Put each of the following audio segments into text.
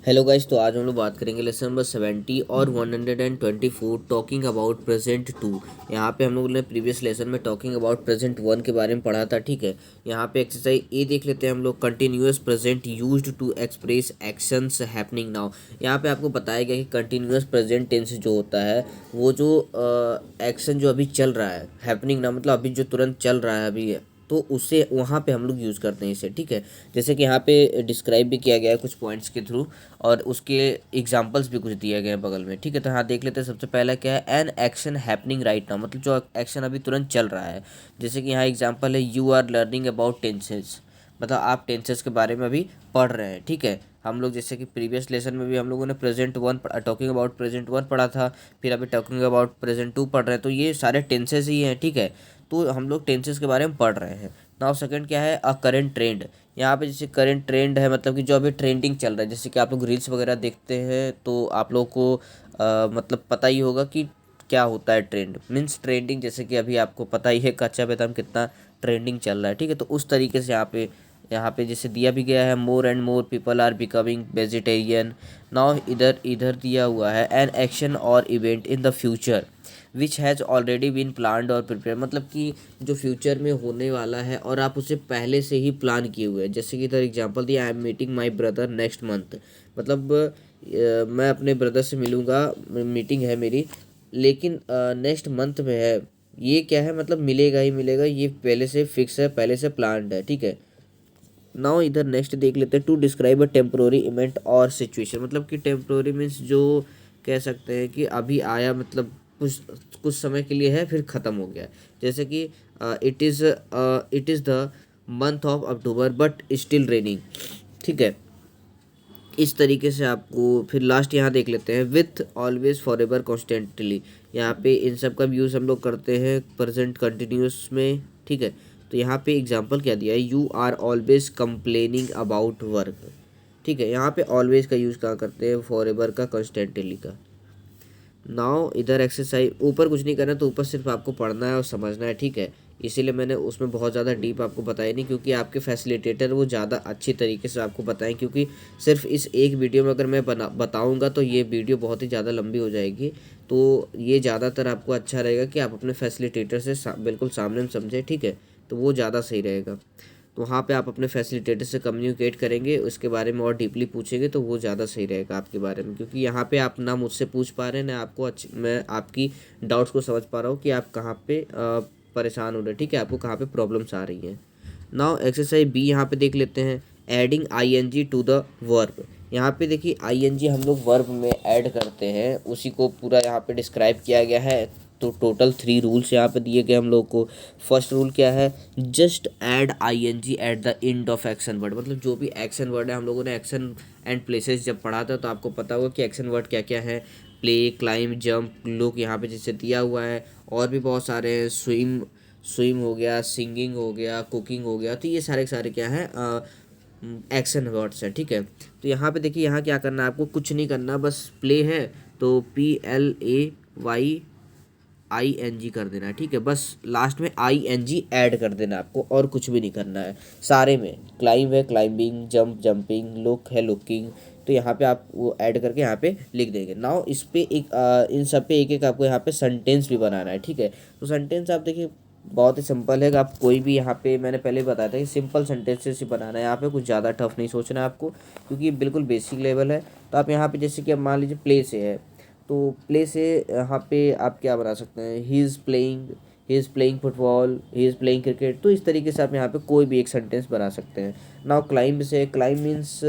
Hello guys, तो आज हम लोग बात करेंगे लेसन नंबर 70 और 124 टॉकिंग अबाउट प्रेजेंट टू। यहाँ पे हम लोगों ने प्रीवियस लेसन में टॉकिंग अबाउट प्रेजेंट वन के बारे में पढ़ा था। ठीक है, यहाँ पे एक्सरसाइज ए देख लेते हैं हम लोग। Continuous present used to express actions happening now. यहाँ पे आपको बताया गया कि कंटिन्यूअस प्रेजेंट टेंस जो होता है वो जो एक्शन जो अभी चल रहा है, हैपनिंग नाउ मतलब अभी जो तुरंत चल रहा है अभी, तो उसे वहाँ पे हम लोग यूज़ करते हैं इसे। ठीक है, जैसे कि यहाँ पे डिस्क्राइब भी किया गया है कुछ पॉइंट्स के थ्रू, और उसके एग्जांपल्स भी कुछ दिए गए हैं बगल में। ठीक है, तो यहाँ देख लेते हैं। सबसे पहला क्या है, an action happening right now, मतलब जो एक्शन अभी तुरंत चल रहा है। जैसे कि यहाँ एग्जांपल है, you are learning about tenses, मतलब आप टेंसेस के बारे में अभी पढ़ रहे हैं। ठीक है, हम लोग जैसे कि प्रीवियस लेसन में भी हम लोगों ने present one talking about present one पढ़ा था, फिर अभी टॉकिंग अबाउट प्रेजेंट टू पढ़ रहे हैं, तो ये सारे टेंसेस ही हैं। ठीक है, तो हम लोग टेंसेस के बारे में पढ़ रहे हैं। नाउ सेकंड क्या है, अ करंट ट्रेंड। यहाँ पे जैसे करंट ट्रेंड है, मतलब कि जो अभी ट्रेंडिंग चल रहा है। जैसे कि आप लोग रील्स वगैरह देखते हैं तो आप लोग को मतलब पता ही होगा कि क्या होता है ट्रेंड, मीन्स ट्रेंडिंग। जैसे कि अभी आपको पता ही है कच्चा बादाम कितना ट्रेंडिंग चल रहा है। ठीक है, तो उस तरीके से यहाँ पे जैसे दिया भी गया है, more and more people are becoming vegetarian. Now इधर इधर दिया हुआ है, एन एक्शन और event in the future which has already been planned और प्रिपेयर, मतलब कि जो फ्यूचर में होने वाला है और आप उसे पहले से ही प्लान किए हुए हैं। जैसे कि इधर एग्जांपल दिया, I am meeting my brother next month, मतलब मैं अपने ब्रदर से मिलूँगा, मीटिंग है मेरी, लेकिन नेक्स्ट मंथ में है। ये क्या है, मतलब मिलेगा ही मिलेगा, ये पहले से फिक्स है, पहले से प्लान्ड है। ठीक है, नाउ इधर नेक्स्ट देख लेते हैं, to describe a temporary event और सिचुएशन, मतलब कि टेम्प्रोरी मीन्स जो कह सकते हैं कि अभी आया, मतलब कुछ कुछ समय के लिए है फिर ख़त्म हो गया। जैसे कि it is the month of October but still raining. ठीक है, इस तरीके से आपको फिर लास्ट यहाँ देख लेते हैं, with always for ever constantly. यहाँ पे इन सब का यूज़ हम लोग करते हैं प्रेजेंट कंटिन्यूस में। ठीक है, तो यहाँ पे एग्जांपल क्या दिया है, you are always complaining about work. ठीक है, यहाँ पे ऑलवेज का यूज़ कहाँ करते हैं, फॉर एवर का, कंस्टेंटली का। नाउ इधर एक्सरसाइज, ऊपर कुछ नहीं करना, तो ऊपर सिर्फ आपको पढ़ना है और समझना है। ठीक है, इसीलिए मैंने उसमें बहुत ज़्यादा डीप आपको बताया नहीं, क्योंकि आपके फैसिलिटेटर वो ज़्यादा अच्छी तरीके से आपको बताएं। क्योंकि सिर्फ इस एक वीडियो में अगर मैं बताऊंगा तो ये वीडियो बहुत ही ज़्यादा लंबी हो जाएगी। तो ये ज़्यादातर आपको अच्छा रहेगा कि आप अपने फैसिलिटेटर से बिल्कुल सामने में समझें। ठीक है, तो वो ज़्यादा सही रहेगा। तो वहाँ पे आप अपने फैसिलिटेटर से कम्युनिकेट करेंगे, उसके बारे में और डीपली पूछेंगे, तो वो ज़्यादा सही रहेगा आपके बारे में। क्योंकि यहाँ पे आप ना मुझसे पूछ पा रहे हैं, ना आपको मैं आपकी डाउट्स को समझ पा रहा हूँ कि आप कहाँ पे परेशान हो रहे हैं। ठीक है, आपको कहाँ पे प्रॉब्लम्स आ रही हैं। नाउ एक्सरसाइज बी यहाँ पे देख लेते हैं, adding ING to the verb. यहाँ पे देखिए आईएनजी हम लोग वर्ब में ऐड करते हैं, उसी को पूरा यहाँ पे डिस्क्राइब किया गया है। तो टोटल 3 रूल्स यहाँ पे दिए गए हम लोग को। फर्स्ट रूल क्या है, just add ING at the end of action word, मतलब जो भी एक्शन वर्ड है, हम लोगों ने एक्शन एंड प्लेसेस जब पढ़ा था तो आपको पता होगा कि एक्शन वर्ड क्या क्या है, प्ले, क्लाइम, जंप, लुक, यहाँ पे जैसे दिया हुआ है। और भी बहुत सारे हैं, स्विम, स्विम हो गया, सिंगिंग हो गया, कुकिंग हो गया, तो ये सारे के सारे क्या हैं, एक्शन वर्ड्स हैं। ठीक है, तो यहाँ पे देखिए, यहाँ क्या करना है आपको, कुछ नहीं करना, बस प्ले है तो PLAYING कर देना है। ठीक है, बस लास्ट में ING ऐड कर देना है आपको, और कुछ भी नहीं करना है। सारे में क्लाइंब है क्लाइंबिंग, जंप जंपिंग, लुक है लुकिंग, तो यहाँ पे आप वो ऐड करके यहाँ पे लिख देंगे। नाउ इस पे एक इन सब पे एक एक आपको यहाँ पे सेंटेंस भी बनाना है। ठीक है, तो सेंटेंस आप देखिए बहुत ही सिंपल है कि आप कोई भी, यहाँ पे मैंने पहले बताया था कि सिंपल सेंटेंसेस ही बनाना है। यहाँ पे कुछ ज़्यादा टफ नहीं सोचना है आपको, क्योंकि ये बिल्कुल बेसिक लेवल है। तो आप यहाँ पे जैसे कि अब मान लीजिए प्ले से है, तो प्ले से यहाँ पे आप क्या बना सकते हैं, he is playing football, he is playing cricket. तो इस तरीके से आप यहाँ पे कोई भी एक सेंटेंस बना सकते हैं। नाउ क्लाइंब से, क्लाइंब मीन्स,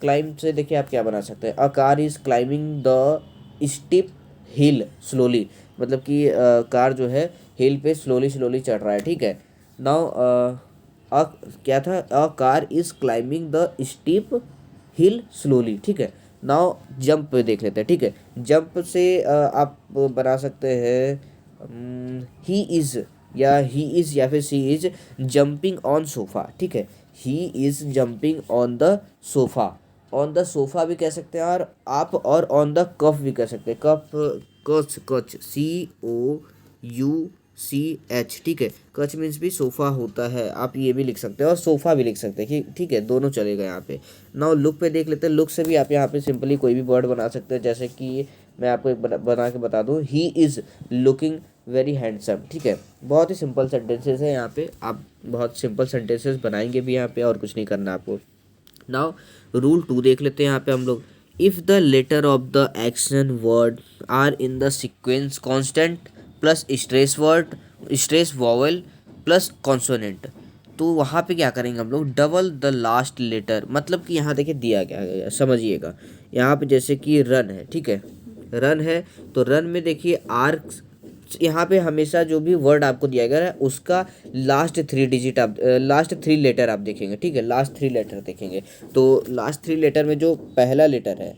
क्लाइंब से देखिए आप क्या बना सकते हैं, a car is climbing the steep hill slowly, मतलब कि कार जो है हिल पे स्लोली स्लोली चढ़ रहा है। ठीक है, नाउ अ क्या था, a car is climbing the steep hill slowly. ठीक है, नाउ जंप पे देख लेते हैं। ठीक है, जंप से आप बना सकते हैं, ही इज़, या फिर सी इज़ जंपिंग ऑन सोफ़ा। ठीक है, he is jumping on the sofa, on the sofa भी कह सकते हैं, और आप ऑन द कफ भी कह सकते हैं। कफ, कच कच, COUCH, CH, ठीक है। कच मीन्स भी सोफ़ा होता है, आप ये भी लिख सकते हैं और सोफ़ा भी लिख सकते हैं, ठीक है, दोनों चलेगा यहाँ पे। नाउ लुक पे देख लेते हैं। लुक से भी आप यहाँ पे सिंपली कोई भी वर्ड बना सकते हैं, जैसे कि मैं आपको एक बना के बता दूँ, he is looking very handsome, ठीक है। बहुत ही सिंपल सेंटेंसेस है यहाँ पे, आप बहुत सिंपल सेंटेंसेस बनाएंगे भी यहाँ पे, और कुछ नहीं करना आपको। नाउ रूल 2 देख लेते हैं यहाँ पे हम लोग। If the letter of the action word are in the sequence constant plus stress vowel plus consonant, तो वहाँ पे क्या करेंगे हम लोग, डबल द लास्ट लेटर। मतलब कि यहाँ देखिए दिया क्या गया है, समझिएगा। यहाँ पे जैसे कि रन है, ठीक है, रन है, तो रन में देखिए आर, यहाँ पे हमेशा जो भी वर्ड आपको दिया गया है उसका लास्ट 3 डिजिट आप लास्ट 3 लेटर आप देखेंगे, ठीक है, लास्ट 3 लेटर देखेंगे। तो लास्ट 3 लेटर में जो पहला लेटर है,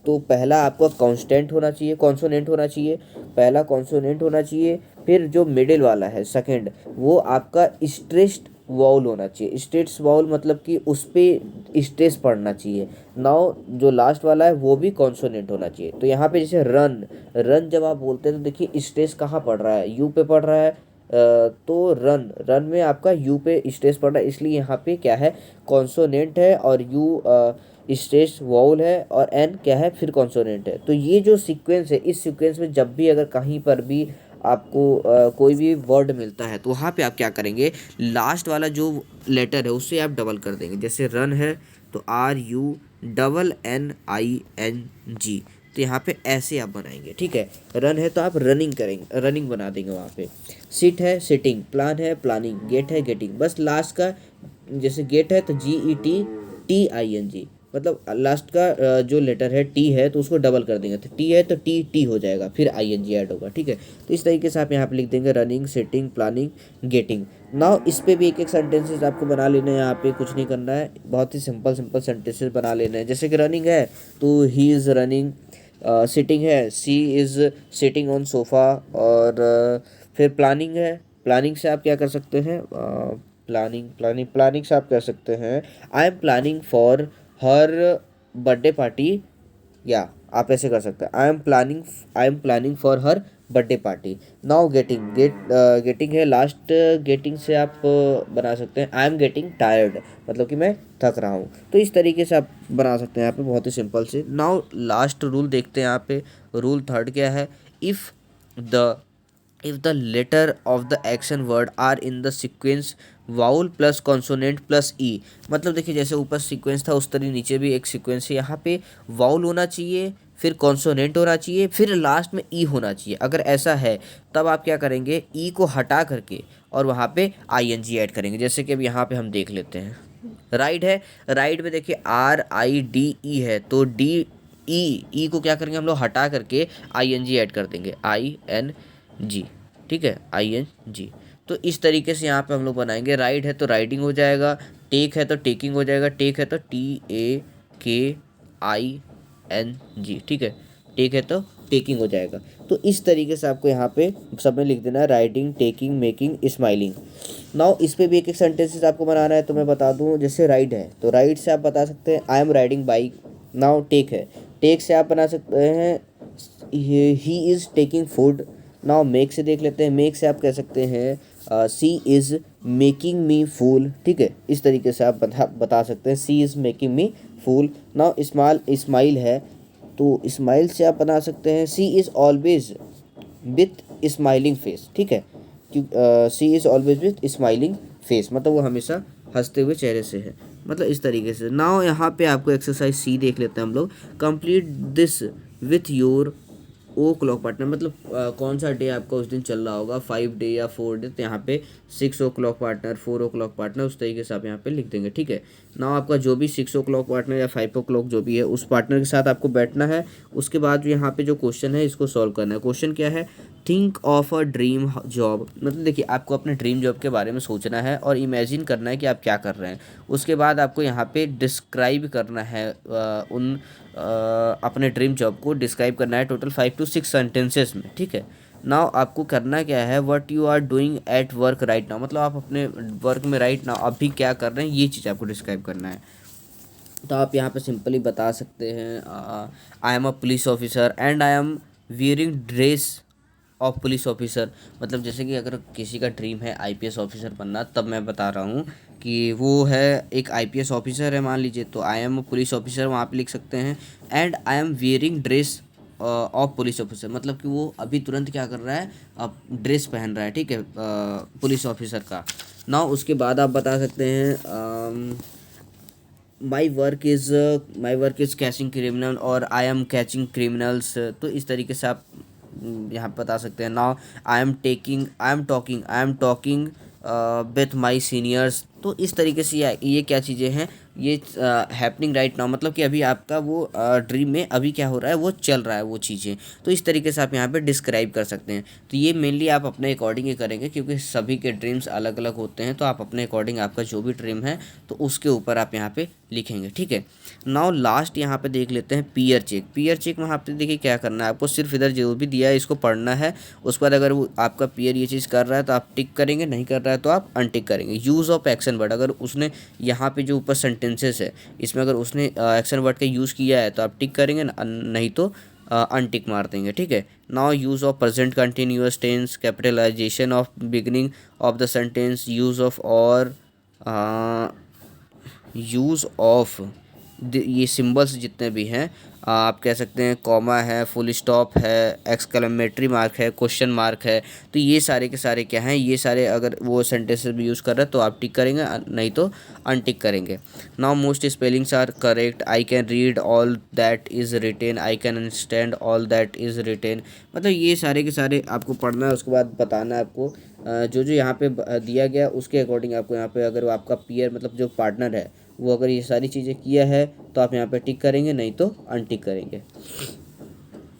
तो पहला आपका कॉन्स्टेंट होना चाहिए, कॉन्सोनेंट होना चाहिए, पहला कॉन्सोनेंट होना चाहिए। फिर जो मिडिल वाला है सेकंड, वो आपका स्ट्रेस्ड वाउल होना चाहिए। स्ट्रेस वाउल मतलब कि उस पर स्ट्रेस पड़ना चाहिए। नाउ जो लास्ट वाला है वो भी कॉन्सोनेंट होना चाहिए। तो यहाँ पे जैसे रन, रन जब आप बोलते हैं तो देखिए स्ट्रेस कहाँ पड़ रहा है, यू पे पड़ रहा है। तो रन, रन में आपका यू पे स्ट्रेस पड़ रहा है, इसलिए यहाँ पे क्या है, कॉन्सोनेंट है, और यू स्ट्रेस वाउल है, और एन क्या है, फिर कॉन्सोनेंट है। तो ये जो सीक्वेंस है, इस सीक्वेंस में जब भी अगर कहीं पर भी आपको कोई भी वर्ड मिलता है, तो वहाँ पे आप क्या करेंगे, लास्ट वाला जो लेटर है उससे आप डबल कर देंगे। जैसे रन है तो RUNNING, तो यहाँ पे ऐसे आप बनाएंगे, ठीक है। रन है तो आप रनिंग करेंगे, रनिंग बना देंगे वहाँ पे। सिट है सिटिंग, प्लान है प्लानिंग, गेट है गेटिंग। बस लास्ट का, जैसे गेट है तो GETTING, मतलब लास्ट का जो लेटर है टी है तो उसको डबल कर देंगे, तो टी है तो टी हो जाएगा, फिर ING ऐड होगा, ठीक है। तो इस तरीके से आप यहाँ पे लिख देंगे running, sitting, planning, getting. Now इस पे भी एक एक सेंटेंसेस आपको बना लेना है, यहाँ पे कुछ नहीं करना है, बहुत ही सिंपल सिंपल सेंटेंसेस बना लेना है। जैसे कि रनिंग है तो ही इज़ रनिंग, सिटिंग है she is sitting on sofa, और फिर प्लानिंग है, प्लानिंग से आप क्या कर सकते हैं, प्लानिंग से आप कह सकते हैं I am planning for her birthday party, या आप ऐसे कर सकते हैं I am planning for her birthday party. Now getting है, लास्ट गेटिंग से आप बना सकते हैं आई एम गेटिंग टायर्ड, मतलब कि मैं थक रहा हूँ। तो इस तरीके से आप बना सकते हैं यहाँ पे, बहुत ही सिंपल से। नाउ लास्ट रूल देखते हैं यहाँ पे। रूल 3 क्या है, if the if the letter of the action word are in the sequence vowel plus consonant plus E, मतलब देखिए जैसे ऊपर सीक्वेंस था उस तरह नीचे भी एक सीक्वेंस है। यहाँ पे वाउल होना चाहिए, फिर कॉन्सोनेंट होना चाहिए, फिर लास्ट में ई होना चाहिए। अगर ऐसा है तब आप क्या करेंगे, ई को हटा करके और वहाँ पे ING ऐड करेंगे। जैसे कि अब यहाँ पे हम देख लेते हैं, राइट है, राइट में देखिए RIDE है, तो ई को क्या करेंगे हम लोग, हटा करके ING ऐड कर देंगे, ING, ठीक है, ING। तो इस तरीके से यहाँ पे हम लोग बनाएंगे। राइड है तो राइडिंग हो जाएगा, टेक है तो टेकिंग हो जाएगा, टेक है तो TAKING, ठीक है, टेक है तो टेकिंग हो जाएगा। तो इस तरीके से आपको यहाँ पे सब में लिख देना है, riding, taking, making, smiling. Now इस पे भी एक एक सेंटेंसेस आपको बनाना है, तो मैं बता दूँ। जैसे राइड है तो राइड से आप बता सकते हैं I am riding bike. Now take है, टेक से आप बना सकते हैं he is taking food. Now make से देख लेते हैं, मेक से आप कह सकते हैं सी इज़ मेकिंग मी फूल, ठीक है। इस तरीके से आप बता सकते हैं she is making me fool. Now smile है तो स्माइल से आप बना सकते हैं she is always with smiling face, ठीक है, she is always with smiling face, मतलब वो हमेशा हंसते हुए चेहरे से है, मतलब इस तरीके से। नाउ यहाँ पे आपको एक्सरसाइज C देख लेते हैं हम लोग। Complete this with your o'clock partner, मतलब कौन सा डे आपका उस दिन चल रहा होगा, 5 डे या 4 डे, तो यहाँ पे 6 ओ क्लॉक पार्टनर, 4 ओ क्लॉक पार्टनर, उस तरीके से आप यहाँ पे लिख देंगे, ठीक है। ना आपका जो भी 6 ओ क्लॉक पार्टनर या 5 ओ क्लॉक जो भी है उस पार्टनर के साथ आपको बैठना है। उसके बाद यहाँ पे जो क्वेश्चन है इसको सॉल्व करना है। क्वेश्चन क्या है, think of a dream job, मतलब देखिए आपको अपने ड्रीम जॉब के बारे में सोचना है और इमेजिन करना है कि आप क्या कर रहे हैं। उसके बाद आपको यहाँ पे डिस्क्राइब करना है अपने ड्रीम जॉब को डिस्क्राइब करना है टोटल 5 to 6 सेंटेंसेस में, ठीक है। नाउ आपको करना क्या है, what you are doing at work right now, मतलब आप अपने वर्क में राइट नाउ अभी क्या कर रहे हैं, ये चीज़ आपको डिस्क्राइब करना है। तो आप यहाँ पे सिंपली बता सकते हैं I am a police officer and I am wearing dress of police officer, मतलब जैसे कि अगर किसी का ड्रीम है आईपीएस ऑफिसर बनना, तब मैं बता रहा हूँ कि वो है एक आईपीएस ऑफिसर है मान लीजिए, तो I am a police officer वहाँ पे लिख सकते हैं। And I am wearing dress of police officer, मतलब कि वो अभी तुरंत क्या कर रहा है, अब ड्रेस पहन रहा है, ठीक है, पुलिस ऑफिसर का। ना उसके बाद आप बता सकते हैं my work is catching criminal और आई एम कैचिंग क्रिमिनल्स, तो इस तरीके से आप यहाँ पे बता सकते हैं। Now I am talking with my seniors, तो इस तरीके से ये क्या चीज़ें हैं, ये हैपनिंग राइट नाउ, मतलब कि अभी आपका वो ड्रीम में अभी क्या हो रहा है, वो चल रहा है वो चीज़ें, तो इस तरीके से आप यहाँ पे डिस्क्राइब कर सकते हैं। तो ये मेनली आप अपने अकॉर्डिंग ही करेंगे, क्योंकि सभी के ड्रीम्स अलग अलग होते हैं, तो आप अपने अकॉर्डिंग आपका जो भी ड्रीम है तो उसके ऊपर आप यहाँ पे लिखेंगे, ठीक है। नाउ लास्ट यहाँ पे देख लेते हैं पीयर चेक। पीयर चेक में यहाँ पे देखिए क्या करना है आपको, सिर्फ इधर जो भी दिया है इसको पढ़ना है, उसके बाद अगर वो आपका पीयर ये चीज़ कर रहा है तो आप टिक करेंगे, नहीं कर रहा है तो आप अनटिक करेंगे। यूज़ ऑफ एक्शन वर्ड, अगर उसने यहाँ पे जो ऊपर सेंटेंसेस है इसमें अगर उसने एक्शन वर्ड का यूज़ किया है तो आप टिक करेंगे, नहीं तो अनटिक मार देंगे, ठीक है। Now use of present continuous tense, capitalization of beginning of the sentence, use of और यूज़ ऑफ ये सिंबल्स जितने भी हैं, आप कह सकते हैं कॉमा है, फुल स्टॉप है, एक्सक्लेमेटरी मार्क है, क्वेश्चन मार्क है, तो ये सारे के सारे क्या हैं, ये सारे अगर वो सेंटेंसेस भी यूज़ कर रहे हैं तो आप टिक करेंगे, नहीं तो अनटिक करेंगे। Now most spellings are correct, I can read all that is written, I can understand all that is written, मतलब ये सारे के सारे आपको पढ़ना है, उसके बाद बताना है आपको जो जो यहाँ पे दिया गया उसके अकॉर्डिंग आपको यहाँ पे, अगर आपका पीयर मतलब जो पार्टनर है वो अगर ये सारी चीज़ें किया है तो आप यहाँ पे टिक करेंगे, नहीं तो अनटिक करेंगे।